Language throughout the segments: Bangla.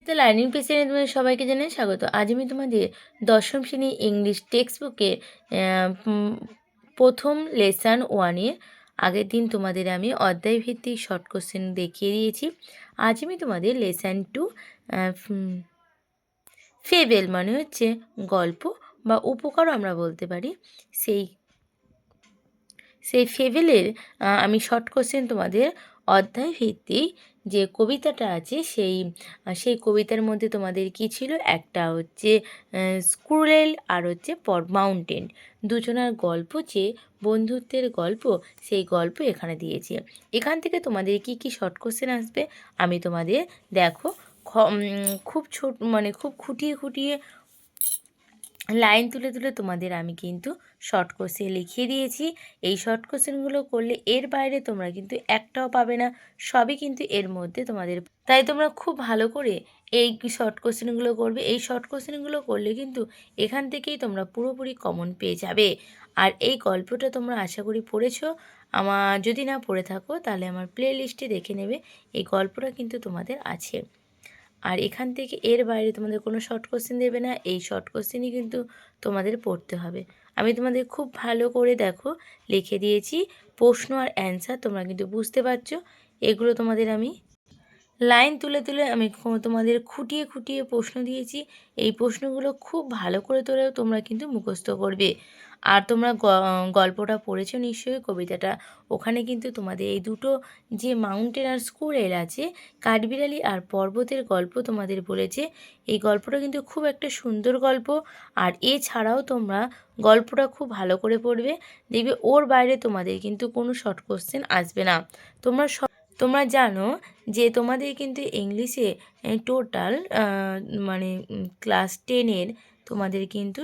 তো লার্নিং পেজে তোমাদের সবাইকে জানাই স্বাগত। আজ আমি তোমাদের দশম শ্রেণী ইংলিশ টেক্সট বুকে প্রথম লেসন 1 এর আগের দিন তোমাদের আমি অধ্যায় ভিত্তিক শর্ট কোশ্চেন দেখিয়ে দিয়েছি। আজ আমি তোমাদের লেসন 2 ফেবেল মানে হচ্ছে গল্প বা উপকারও আমরা বলতে পারি, সেই ফেবেলের আমি শর্ট কোশ্চেন তোমাদের অধ্যায় ভিত্তিক যে কবিতাটা আছে সেই কবিতার মধ্যে তোমাদের কি ছিল, একটা হচ্ছে স্কুরেল আর হচ্ছে মাউন্টেন, দুজনার গল্প, যে বন্ধুত্বের গল্প, সেই গল্প এখানে দিয়েছে। এখান থেকে তোমাদের কি কি শর্ট কোশ্চেন আসবে আমি তোমাদের দেখো খুব ছোট মানে খুব খুঁটিয়ে খুঁটিয়ে লাইন তুলে তুলে তোমাদের আমি কিন্তু শর্ট কোশ্চেন লিখিয়ে দিয়েছি। এই শর্ট কোশ্চেনগুলো করলে এর বাইরে তোমরা কিন্তু একটাও পাবে না, সবই কিন্তু এর মধ্যে তোমাদের। তাই তোমরা খুব ভালো করে এই শর্ট কোশ্চেনগুলো করবে। এই শর্ট কোশ্চেনগুলো করলে কিন্তু এখান থেকেই তোমরা পুরোপুরি কমন পেয়ে যাবে। আর এই গল্পটা তোমরা আশা করি পড়েছো। যদি না পড়ে থাকো তাহলে আমার প্লে লিস্টে দেখে নেবে, এই গল্পটা কিন্তু তোমাদের আছে। আর এখান থেকে এর বাইরে তোমাদের কোনো শর্ট কোশ্চেন দেবে না, এই শর্ট কোশ্চেনই কিন্তু তোমাদের পড়তে হবে। আমি তোমাদের খুব ভালো করে দেখো লিখে দিয়েছি প্রশ্ন আর অ্যান্সার, তোমরা কিন্তু বুঝতে পারছো। এগুলো তোমাদের আমি লাইন তুলে তুলে আমি তোমাদের খুঁটিয়ে খুঁটিয়ে প্রশ্ন দিয়েছি। এই প্রশ্নগুলো খুব ভালো করে তোমরা কিন্তু মুখস্থ করবে। আর তোমরা গল্পটা পড়েছো নিশ্চয়ই, কবিতাটা, ওখানে কিন্তু তোমাদের এই দুটো যে মাউন্টেন আর স্কুরেল আছে, কাঠবিড়ালি আর পর্বতের গল্প তোমাদের বলেছে। এই গল্পটা কিন্তু খুব একটা সুন্দর গল্প। আর এছাড়াও তোমরা গল্পটা খুব ভালো করে পড়বে, দেখবে ওর বাইরে তোমাদের কিন্তু কোনো শর্ট কোশ্চেন আসবে না। তোমরা জানো যে তোমাদের কিন্তু ইংলিশে টোটাল মানে ক্লাস 10-এর তোমাদের কিন্তু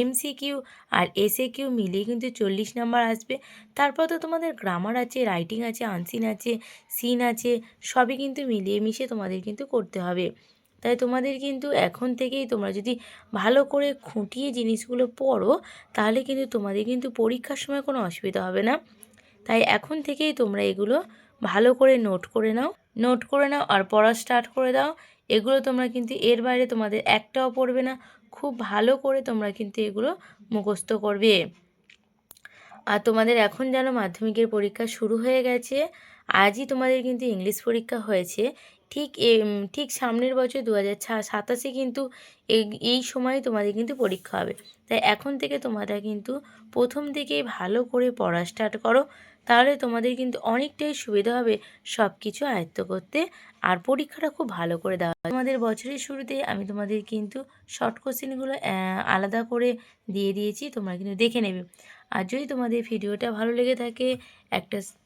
MCQ আর SAQ মিলিয়ে কিন্তু 40 নাম্বার আসবে। তারপর তো তোমাদের গ্রামার আছে, রাইটিং আছে, আনসিন আছে, সিন আছে, সবই কিন্তু মিলিয়ে মিশিয়ে তোমাদের কিন্তু করতে হবে। তাই তোমাদের কিন্তু এখন থেকেই তোমরা যদি ভালো করে খুঁটিয়ে জিনিসগুলো পড়ো, তাহলে কিন্তু তোমাদের কিন্তু পরীক্ষার সময় কোনো অসুবিধা হবে না। তাই এখন থেকেই তোমরা এগুলো ভালো করে নোট করে নাও আর পড়া স্টার্ট করে দাও। এগুলো তোমরা কিন্তু এর বাইরে তোমাদের একটাও পড়বে না, খুব ভালো করে তোমরা কিন্তু এগুলো মুখস্থ করবে। আর তোমাদের এখন যেন মাধ্যমিকের পরীক্ষা শুরু হয়ে গেছে, আজই তোমাদের কিন্তু ইংলিশ পরীক্ষা হয়েছে। ঠিক সামনের বছর 2027 কিন্তু এই সময় তোমাদের কিন্তু পরীক্ষা হবে। তাই এখন থেকে তোমরা কিন্তু প্রথম থেকেই ভালো করে পড়া স্টার্ট করো, তাহলে তোমাদের কিন্তু অনেকটাই সুবিধা হবে সব কিছু আয়ত্ত করতে। আর পরীক্ষাটা খুব ভালো করে দেওয়া হয়। তোমাদের বছরের শুরুতে আমি তোমাদের কিন্তু শর্ট কোশ্চেনগুলো আলাদা করে দিয়ে দিয়েছি, তোমরা কিন্তু দেখে নেবে। আর যদি তোমাদের ভিডিওটা ভালো লেগে থাকে একটা